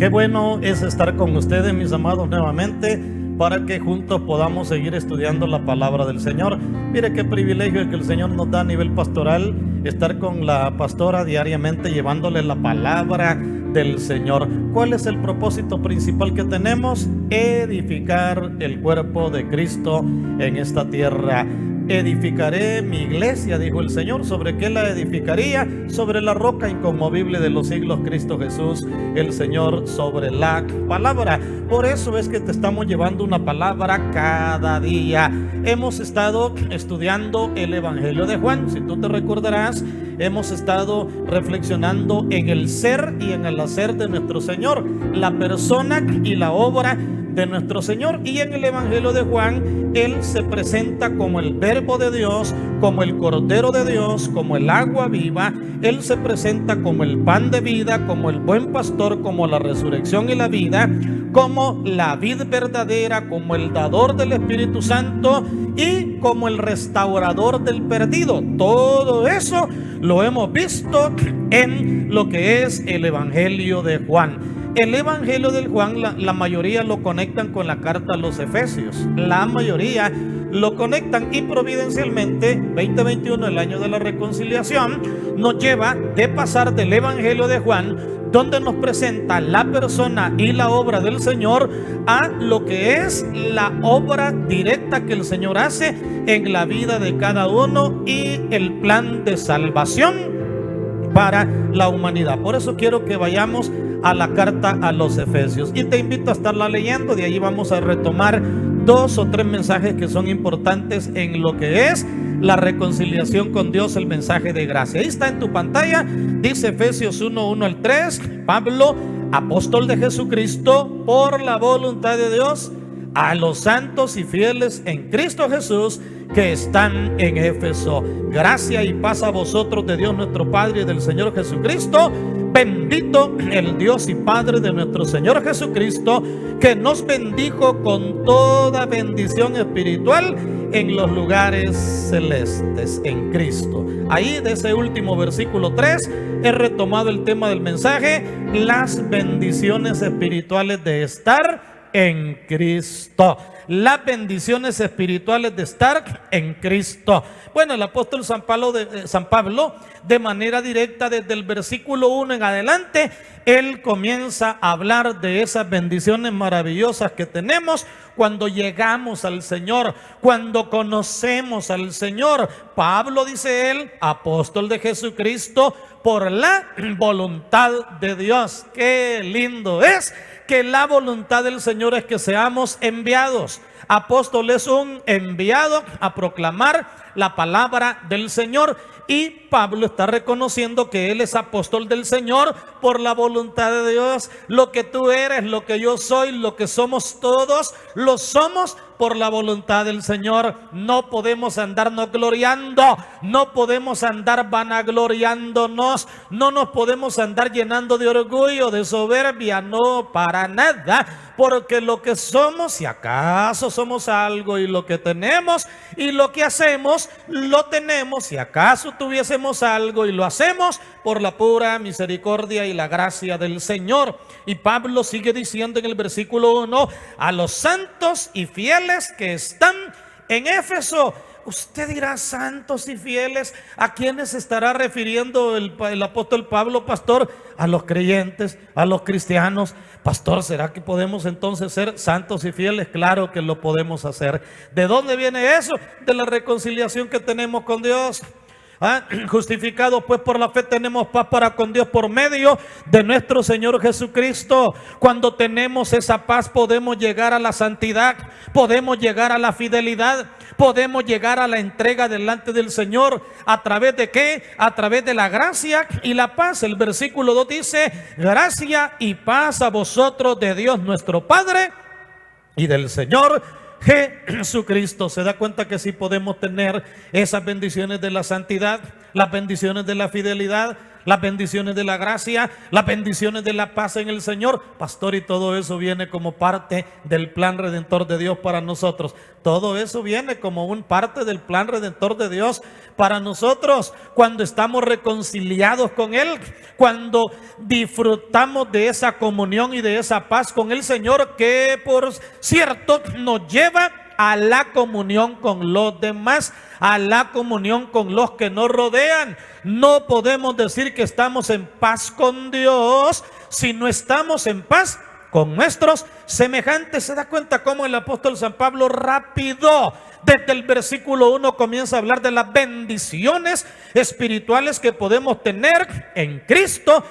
Qué bueno es estar con ustedes, mis amados, nuevamente, para que juntos podamos seguir estudiando la palabra del Señor. Mire qué privilegio que el Señor nos da a nivel pastoral, estar con la pastora diariamente llevándole la palabra del Señor. ¿Cuál es el propósito principal que tenemos? Edificar el cuerpo de Cristo en esta tierra. Edificaré mi iglesia, dijo el Señor. ¿Sobre qué la edificaría? Sobre la roca inconmovible de los siglos, Cristo Jesús, el Señor, sobre la palabra. Por eso es que te estamos llevando una palabra cada día. Hemos estado estudiando el Evangelio de Juan. Si tú te recordarás, hemos estado reflexionando en el ser y en el hacer de nuestro Señor, la persona y la obra de nuestro Señor. Y en el Evangelio de Juan, Él se presenta como el Verbo de Dios, como el Cordero de Dios, como el agua viva. Él se presenta como el pan de vida, como el buen pastor, como la resurrección y la vida, como la vid verdadera, como el dador del Espíritu Santo y como el restaurador del perdido. Todo eso lo hemos visto en lo que es el Evangelio de Juan. El Evangelio de Juan, la mayoría lo conectan con la carta a los Efesios. La mayoría lo conectan, y providencialmente 2021, el año de la reconciliación, nos lleva de pasar del Evangelio de Juan, donde nos presenta la persona y la obra del Señor, a lo que es la obra directa que el Señor hace en la vida de cada uno y el plan de salvación para la humanidad. Por eso quiero que vayamos a la carta a los Efesios, y te invito a estarla leyendo. De allí vamos a retomar 2 o 3 mensajes que son importantes en lo que es la reconciliación con Dios, el mensaje de gracia. Ahí está en tu pantalla, dice Efesios 1, 1 al 3, Pablo, apóstol de Jesucristo, por la voluntad de Dios, a los santos y fieles en Cristo Jesús que están en Éfeso. Gracia y paz a vosotros de Dios nuestro Padre y del Señor Jesucristo. Bendito el Dios y Padre de nuestro Señor Jesucristo, que nos bendijo con toda bendición espiritual en los lugares celestes en Cristo. Ahí de ese último versículo 3 he retomado el tema del mensaje, las bendiciones espirituales de estar en Cristo. Las bendiciones espirituales de estar en Cristo. Bueno, el apóstol San Pablo, de manera directa desde el versículo 1 en adelante, él comienza a hablar de esas bendiciones maravillosas que tenemos cuando llegamos al Señor, cuando conocemos al Señor. Pablo, dice él, apóstol de Jesucristo, por la voluntad de Dios. Qué lindo es que la voluntad del Señor es que seamos enviados. Apóstol es un enviado a proclamar la palabra del Señor, y Pablo está reconociendo que él es apóstol del Señor por la voluntad de Dios. Lo que tú eres, lo que yo soy, lo que somos todos, lo somos por la voluntad del Señor. No podemos andarnos gloriando, no podemos andar vanagloriándonos, no nos podemos andar llenando de orgullo, de soberbia, no, para nada. Porque lo que somos, si acaso somos algo, y lo que tenemos y lo que hacemos, lo tenemos, si acaso tuviésemos algo y lo hacemos, por la pura misericordia y la gracia del Señor. Y Pablo sigue diciendo en el versículo 1, a los santos y fieles que están en Éfeso. Usted dirá, santos y fieles, ¿a quiénes se estará refiriendo el apóstol Pablo, pastor? A los creyentes, a los cristianos. Pastor, ¿será que podemos entonces ser santos y fieles? Claro que lo podemos hacer. ¿De dónde viene eso? De la reconciliación que tenemos con Dios. Justificados pues por la fe tenemos paz para con Dios por medio de nuestro Señor Jesucristo. Cuando tenemos esa paz podemos llegar a la santidad, podemos llegar a la fidelidad, podemos llegar a la entrega delante del Señor. ¿A través de qué? A través de la gracia y la paz. El versículo 2 dice, gracia y paz a vosotros de Dios nuestro Padre y del Señor Jesucristo. Se da cuenta que sí podemos tener esas bendiciones de la santidad, las bendiciones de la fidelidad, las bendiciones de la gracia, las bendiciones de la paz en el Señor. Pastor, y todo eso viene como parte del plan redentor de Dios para nosotros. Todo eso viene como un parte del plan redentor de Dios para nosotros cuando estamos reconciliados con Él, cuando disfrutamos de esa comunión y de esa paz con el Señor, que por cierto nos lleva a la comunión con los demás, a la comunión con los que nos rodean. No podemos decir que estamos en paz con Dios si no estamos en paz con nuestros semejantes. ¿Se da cuenta cómo el apóstol San Pablo rápido, desde el versículo 1, comienza a hablar de las bendiciones espirituales que podemos tener en Cristo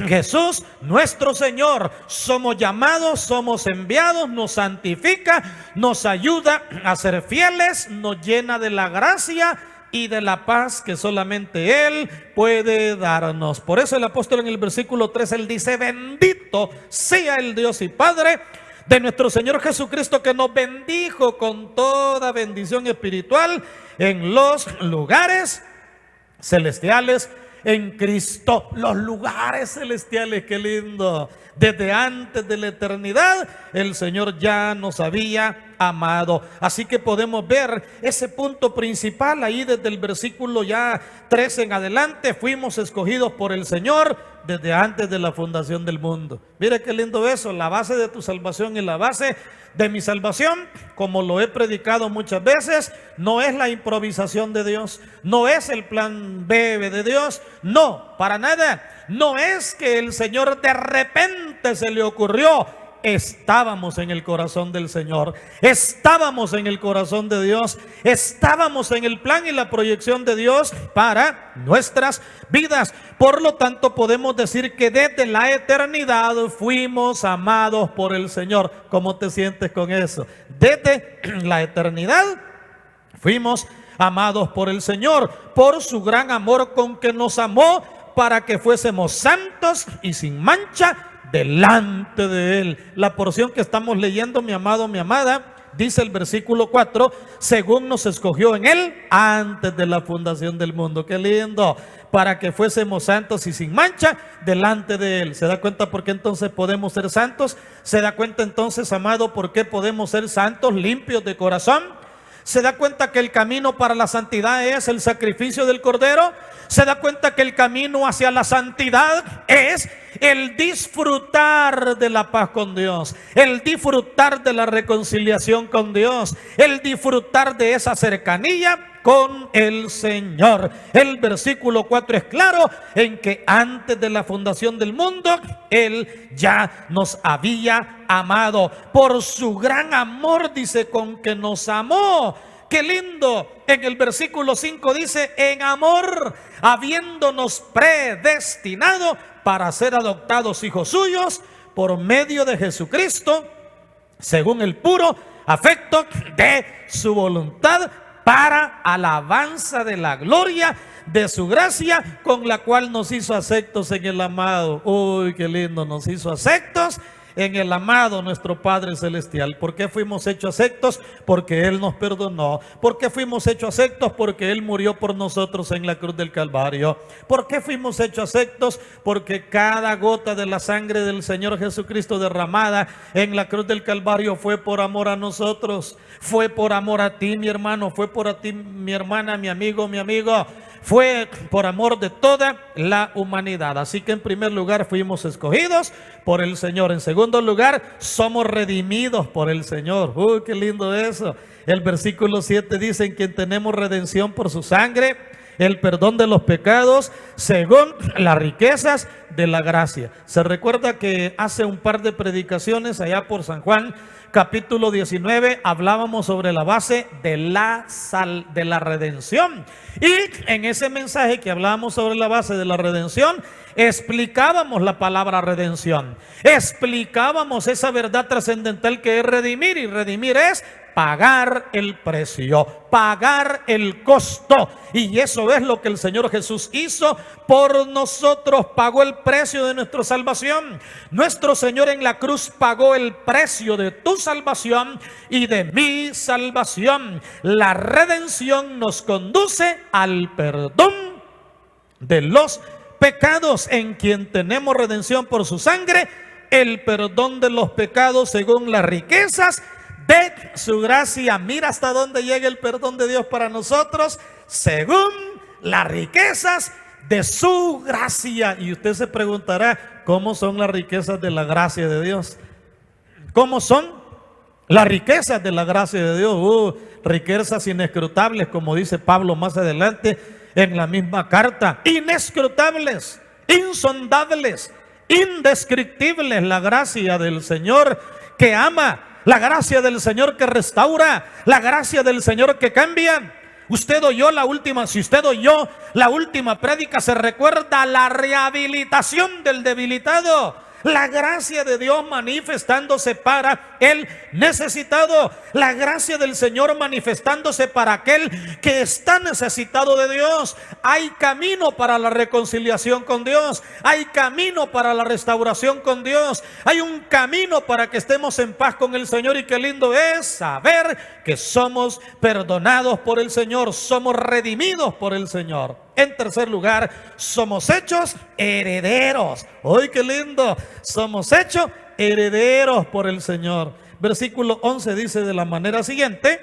Jesús nuestro Señor? Somos llamados, somos enviados, nos santifica, nos ayuda a ser fieles, nos llena de la gracia y de la paz que solamente Él puede darnos. Por eso el apóstol en el versículo 3, él dice: bendito sea el Dios y Padre de nuestro Señor Jesucristo, que nos bendijo con toda bendición espiritual en los lugares celestiales en Cristo. Los lugares celestiales, qué lindo. Desde antes de la eternidad el Señor ya nos había amado. Así que podemos ver ese punto principal ahí desde el versículo ya 13 en adelante. Fuimos escogidos por el Señor desde antes de la fundación del mundo. Mire qué lindo eso. La base de tu salvación y la base de mi salvación, como lo he predicado muchas veces, no es la improvisación de Dios, no es el plan B de Dios, no, para nada. No es que el Señor de repente se le ocurrió. Estábamos en el corazón del Señor, estábamos en el corazón de Dios, estábamos en el plan y la proyección de Dios para nuestras vidas. Por lo tanto, podemos decir que desde la eternidad fuimos amados por el Señor. ¿Cómo te sientes con eso? Desde la eternidad fuimos amados por el Señor, por su gran amor con que nos amó, para que fuésemos santos y sin mancha delante de Él. La porción que estamos leyendo, mi amado, mi amada, dice el versículo 4: según nos escogió en Él antes de la fundación del mundo. Qué lindo. Para que fuésemos santos y sin mancha delante de Él. ¿Se da cuenta por qué entonces podemos ser santos? ¿Se da cuenta entonces, amado, por qué podemos ser santos, limpios de corazón? ¿Se da cuenta que el camino para la santidad es el sacrificio del Cordero? ¿Se da cuenta que el camino hacia la santidad es el disfrutar de la paz con Dios, el disfrutar de la reconciliación con Dios, el disfrutar de esa cercanía con el Señor? El versículo 4 es claro en que antes de la fundación del mundo Él ya nos había amado. Por su gran amor, dice, con que nos amó. Qué lindo. En el versículo 5 dice: en amor, habiéndonos predestinado para ser adoptados hijos suyos por medio de Jesucristo, según el puro afecto de su voluntad, para alabanza de la gloria de su gracia, con la cual nos hizo aceptos en el amado. Uy, qué lindo, nos hizo aceptos en el amado, nuestro Padre Celestial. ¿Por qué fuimos hechos aceptos? Porque Él nos perdonó. ¿Por qué fuimos hechos aceptos? Porque Él murió por nosotros en la cruz del Calvario. ¿Por qué fuimos hechos aceptos? Porque cada gota de la sangre del Señor Jesucristo derramada en la cruz del Calvario fue por amor a nosotros. Fue por amor a ti, mi hermano. Fue por a ti, mi hermana, mi amigo, mi amigo. Fue por amor de toda la humanidad. Así que en primer lugar fuimos escogidos por el Señor. En segundo lugar, somos redimidos por el Señor. Uy, qué lindo eso. El versículo 7 dice: en quien tenemos redención por su sangre, el perdón de los pecados, según las riquezas de la gracia. Se recuerda que hace un par de predicaciones allá por San Juan, capítulo 19, hablábamos sobre la base de la redención. Y en ese mensaje que hablábamos sobre la base de la redención, explicábamos la palabra redención. Explicábamos esa verdad trascendental que es redimir. Y redimir es pagar el precio, pagar el costo. Y eso es lo que el Señor Jesús hizo por nosotros. Pagó el precio de nuestra salvación. Nuestro Señor en la cruz pagó el precio de tu salvación y de mi salvación. La redención nos conduce al perdón de los pecados, en quien tenemos redención por su sangre, el perdón de los pecados según las riquezas de su gracia. Mira hasta dónde llega el perdón de Dios para nosotros, según las riquezas de su gracia. Y usted se preguntará, ¿cómo son las riquezas de la gracia de Dios? ¿Cómo son las riquezas de la gracia de Dios? Riquezas inescrutables, como dice Pablo más adelante en la misma carta. Inescrutables, insondables, indescriptibles, la gracia del Señor que ama, la gracia del Señor que restaura, la gracia del Señor que cambia. Usted oyó la última, si usted oyó la última prédica, se recuerda la rehabilitación del debilitado. La gracia de Dios manifestándose para el necesitado. La gracia del Señor manifestándose para aquel que está necesitado de Dios. Hay camino para la reconciliación con Dios. Hay camino para la restauración con Dios. Hay un camino para que estemos en paz con el Señor. Y qué lindo es saber que somos perdonados por el Señor. Somos redimidos por el Señor. En tercer lugar, somos hechos herederos. ¡Ay, qué lindo! Somos hechos herederos por el Señor. Versículo 11 dice de la manera siguiente: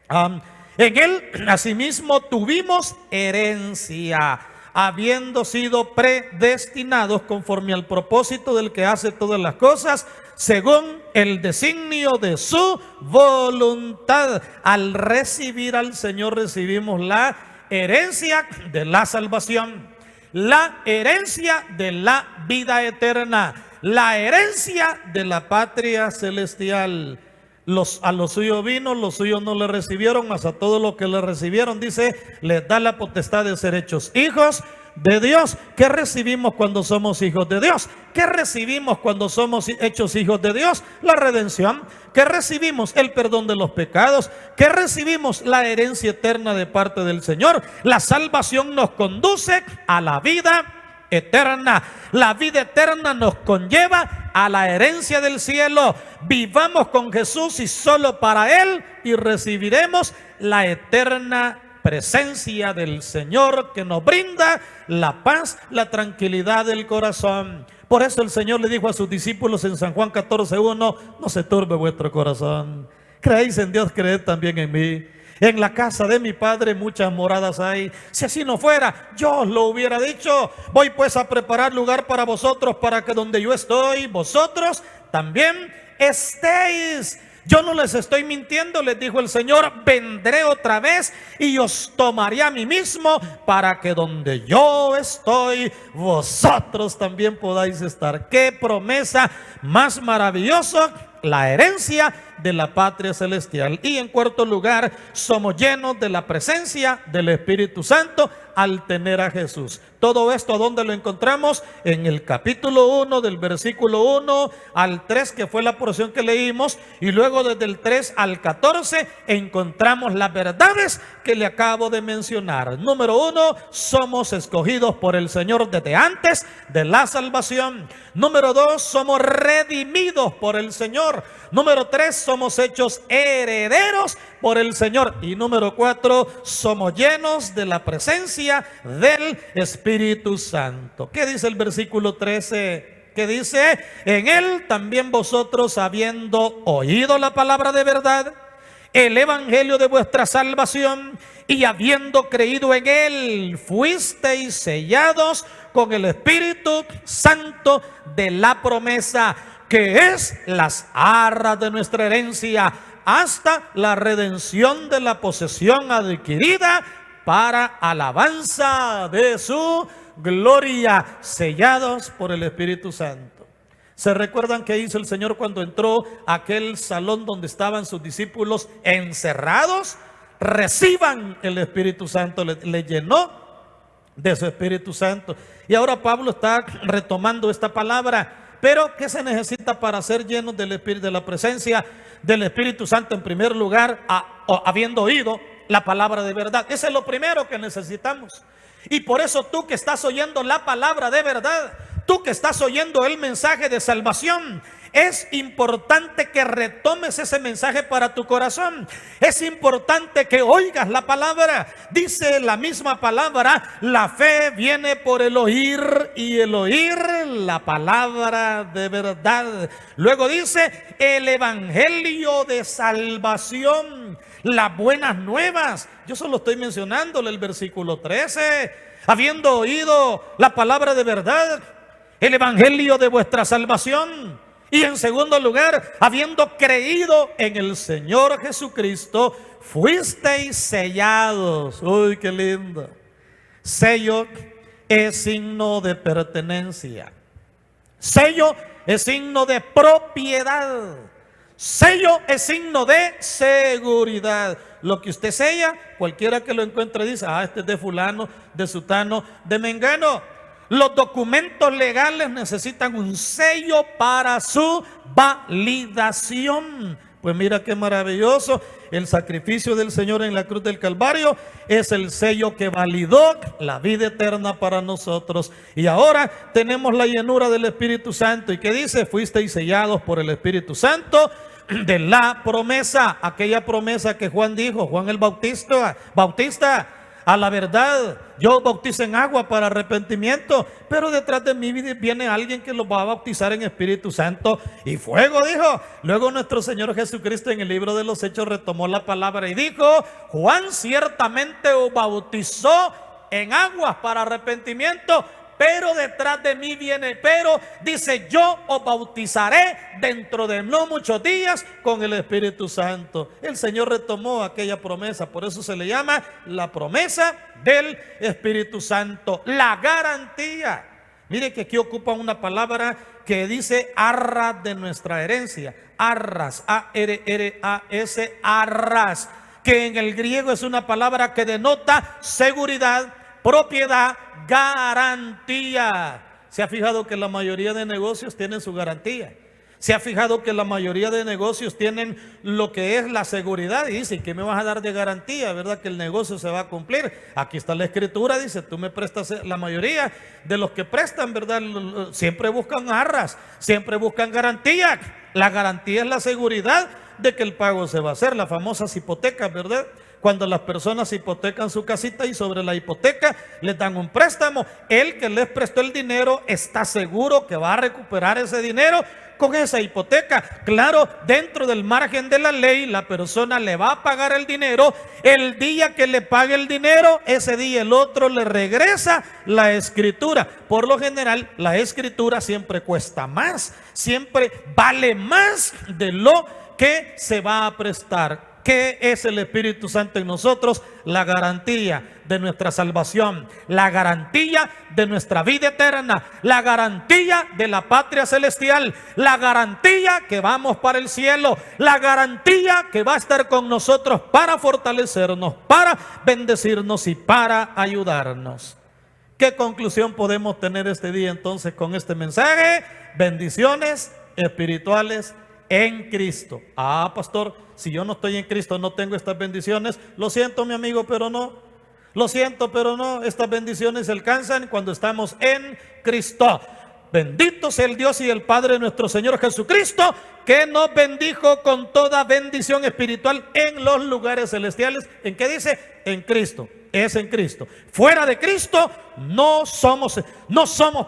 en él asimismo tuvimos herencia, habiendo sido predestinados conforme al propósito del que hace todas las cosas, según el designio de su voluntad. Al recibir al Señor, recibimos la herencia de la salvación, la herencia de la vida eterna, la herencia de la patria celestial. A los suyos vino, los suyos no le recibieron, mas a todos los que le recibieron, dice, les da la potestad de ser hechos hijos de Dios. ¿Qué recibimos cuando somos hijos de Dios? ¿Qué recibimos cuando somos hechos hijos de Dios? La redención. ¿Qué recibimos? El perdón de los pecados. ¿Qué recibimos? La herencia eterna de parte del Señor. La salvación nos conduce a la vida eterna. La vida eterna nos conlleva a la herencia del cielo. Vivamos con Jesús y solo para Él, y recibiremos la eterna presencia del Señor, que nos brinda la paz, la tranquilidad del corazón. Por eso el Señor le dijo a sus discípulos en San Juan 14:1: no se turbe vuestro corazón. Creéis en Dios, creed también en mí. En la casa de mi Padre muchas moradas hay. Si así no fuera, yo os lo hubiera dicho. Voy pues a preparar lugar para vosotros, para que donde yo estoy, vosotros también estéis. Yo no les estoy mintiendo, les dijo el Señor. Vendré otra vez y os tomaré a mí mismo, para que donde yo estoy, vosotros también podáis estar. ¡Qué promesa más maravillosa! La herencia de la patria celestial. Y en cuarto lugar, somos llenos de la presencia del Espíritu Santo al tener a Jesús. Todo esto, ¿a dónde lo encontramos? En el capítulo 1, del versículo 1 al 3, que fue la porción que leímos, y luego desde el 3 al 14 encontramos las verdades que le acabo de mencionar. Número 1, somos escogidos por el Señor desde antes de la salvación. Número 2, somos redimidos por el Señor. Número 3, somos hechos herederos por el Señor. Y número 4, somos llenos de la presencia del Espíritu Santo. ¿Qué dice el versículo 13? Que dice: en él también vosotros, habiendo oído la palabra de verdad, el evangelio de vuestra salvación, y habiendo creído en él, fuisteis sellados con el Espíritu Santo de la promesa, que es las arras de nuestra herencia, hasta la redención de la posesión adquirida para alabanza de su gloria, sellados por el Espíritu Santo. ¿Se recuerdan qué hizo el Señor cuando entró a aquel salón donde estaban sus discípulos encerrados? Reciban el Espíritu Santo. Le llenó de su Espíritu Santo. Y ahora Pablo está retomando esta palabra. Pero ¿qué se necesita para ser llenos del Espíritu, de la presencia del Espíritu Santo? En primer lugar, habiendo oído la palabra de verdad. Ese es lo primero que necesitamos. Y por eso tú que estás oyendo la palabra de verdad, tú que estás oyendo el mensaje de salvación, Es importante que retomes ese mensaje para tu corazón. Es importante que oigas la palabra. Dice la misma palabra, la fe viene por el oír y el oír la palabra de verdad. Luego dice el evangelio de salvación, las buenas nuevas. Yo solo estoy mencionándole el versículo 13. Habiendo oído la palabra de verdad, el evangelio de vuestra salvación. Y en segundo lugar, habiendo creído en el Señor Jesucristo, fuisteis sellados. Uy, qué lindo. Sello es signo de pertenencia. Sello es signo de propiedad. Sello es signo de seguridad. Lo que usted sella, cualquiera que lo encuentre dice, este es de fulano, de sutano, de mengano. Los documentos legales necesitan un sello para su validación. Pues mira qué maravilloso. El sacrificio del Señor en la cruz del Calvario es el sello que validó la vida eterna para nosotros. Y ahora tenemos la llenura del Espíritu Santo. ¿Y qué dice? Fuisteis sellados por el Espíritu Santo de la promesa. Aquella promesa que Juan dijo, Juan el Bautista, a la verdad, yo bautizo en agua para arrepentimiento, pero detrás de mí viene alguien que los va a bautizar en Espíritu Santo y fuego, dijo. Luego nuestro Señor Jesucristo en el libro de los Hechos retomó la palabra y dijo, Juan ciertamente os bautizó en aguas para arrepentimiento, pero detrás de mí viene, pero dice, yo os bautizaré dentro de no muchos días con el Espíritu Santo. El Señor retomó aquella promesa, por eso se le llama la promesa del Espíritu Santo, la garantía. Mire que aquí ocupa una palabra que dice arras de nuestra herencia, arras, A-R-R-A-S, arras, que en el griego es una palabra que denota seguridad, propiedad, garantía. ¿Se ha fijado que la mayoría de negocios tienen su garantía? ¿Se ha fijado que la mayoría de negocios tienen lo que es la seguridad? Y dice, ¿qué me vas a dar de garantía? ¿Verdad que el negocio se va a cumplir? Aquí está la escritura, dice, tú me prestas. La mayoría de los que prestan, ¿verdad? Siempre buscan arras, siempre buscan garantía. La garantía es la seguridad de que el pago se va a hacer. Las famosas hipotecas, ¿verdad? Cuando las personas hipotecan su casita y sobre la hipoteca les dan un préstamo, el que les prestó el dinero está seguro que va a recuperar ese dinero con esa hipoteca. Claro, dentro del margen de la ley, la persona le va a pagar el dinero. El día que le pague el dinero, ese día el otro le regresa la escritura. Por lo general, la escritura siempre cuesta más, siempre vale más de lo que se va a prestar. ¿Qué es el Espíritu Santo en nosotros? La garantía de nuestra salvación, la garantía de nuestra vida eterna, la garantía de la patria celestial, la garantía que vamos para el cielo, la garantía que va a estar con nosotros para fortalecernos, para bendecirnos y para ayudarnos. ¿Qué conclusión podemos tener este día entonces con este mensaje? Bendiciones espirituales en Cristo. Pastor, si yo no estoy en Cristo, no tengo estas bendiciones. Lo siento, mi amigo, pero no. Lo siento, pero no. Estas bendiciones se alcanzan cuando estamos en Cristo. Bendito sea el Dios y el Padre de nuestro Señor Jesucristo, que nos bendijo con toda bendición espiritual en los lugares celestiales. ¿En qué dice? En Cristo. Es en Cristo. Fuera de Cristo no somos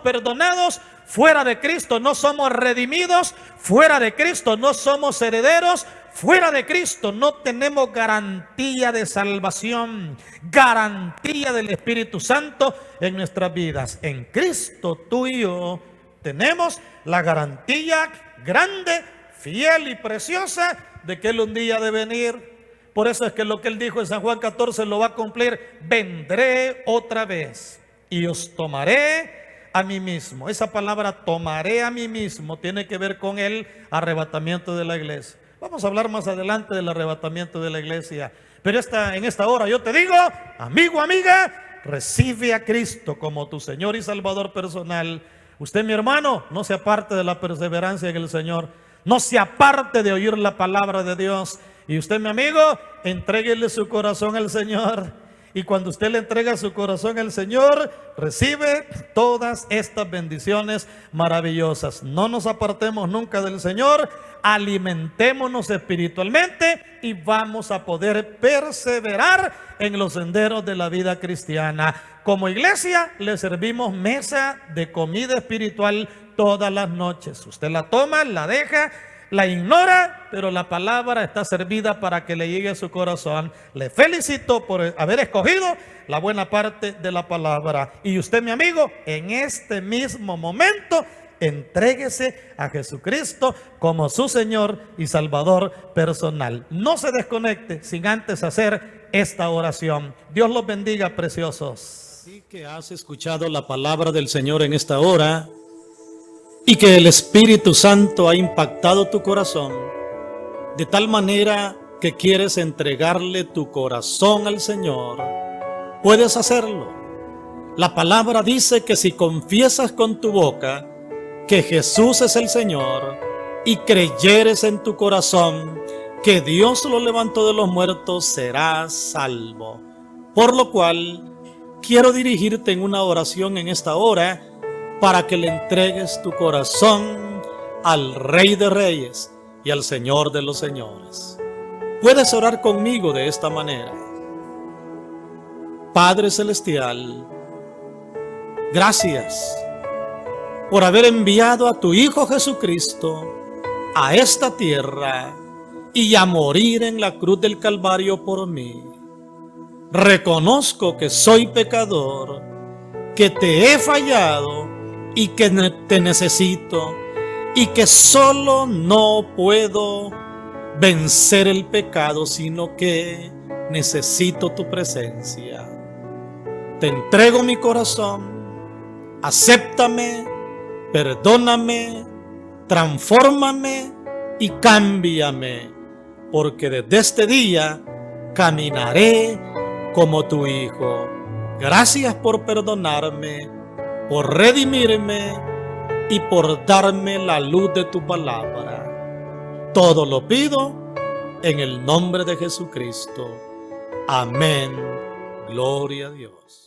perdonados. Fuera de Cristo no somos redimidos. Fuera de Cristo no somos herederos. Fuera de Cristo no tenemos garantía de salvación, garantía del Espíritu Santo en nuestras vidas. En Cristo tú y yo tenemos la garantía grande, fiel y preciosa de que Él un día ha de venir. Por eso es que lo que Él dijo en San Juan 14 lo va a cumplir. Vendré otra vez y os tomaré a mí mismo. Esa palabra tomaré a mí mismo tiene que ver con el arrebatamiento de la iglesia. Vamos a hablar más adelante del arrebatamiento de la iglesia. Pero en esta hora yo te digo, amigo, amiga, recibe a Cristo como tu Señor y Salvador personal. Usted, mi hermano, no se aparte de la perseverancia en el Señor. No se aparte de oír la palabra de Dios. Y usted, mi amigo, entréguele su corazón al Señor. Y cuando usted le entrega su corazón al Señor, recibe todas estas bendiciones maravillosas. No nos apartemos nunca del Señor, alimentémonos espiritualmente y vamos a poder perseverar en los senderos de la vida cristiana. Como iglesia le servimos mesa de comida espiritual todas las noches. Usted la toma, la deja, la ignora, pero la palabra está servida para que le llegue a su corazón. Le felicito por haber escogido la buena parte de la palabra. Y usted, mi amigo, en este mismo momento, entréguese a Jesucristo como su Señor y Salvador personal. No se desconecte sin antes hacer esta oración. Dios los bendiga, preciosos. Así que has escuchado la palabra del Señor en esta hora y que el Espíritu Santo ha impactado tu corazón de tal manera que quieres entregarle tu corazón al Señor. Puedes hacerlo. La palabra dice que si confiesas con tu boca que Jesús es el Señor y creyeres en tu corazón que Dios lo levantó de los muertos, serás salvo. Por lo cual, quiero dirigirte en una oración en esta hora para que le entregues tu corazón al Rey de Reyes y al Señor de los Señores. Puedes orar conmigo de esta manera. Padre Celestial, gracias por haber enviado a tu Hijo Jesucristo a esta tierra y a morir en la cruz del Calvario por mí. Reconozco que soy pecador, que te he fallado y que te necesito, y que solo no puedo vencer el pecado, sino que necesito tu presencia. Te entrego mi corazón, acéptame, perdóname, transfórmame y cámbiame, porque desde este día caminaré como tu Hijo. Gracias por perdonarme, por redimirme y por darme la luz de tu palabra. Todo lo pido en el nombre de Jesucristo. Amén. Gloria a Dios.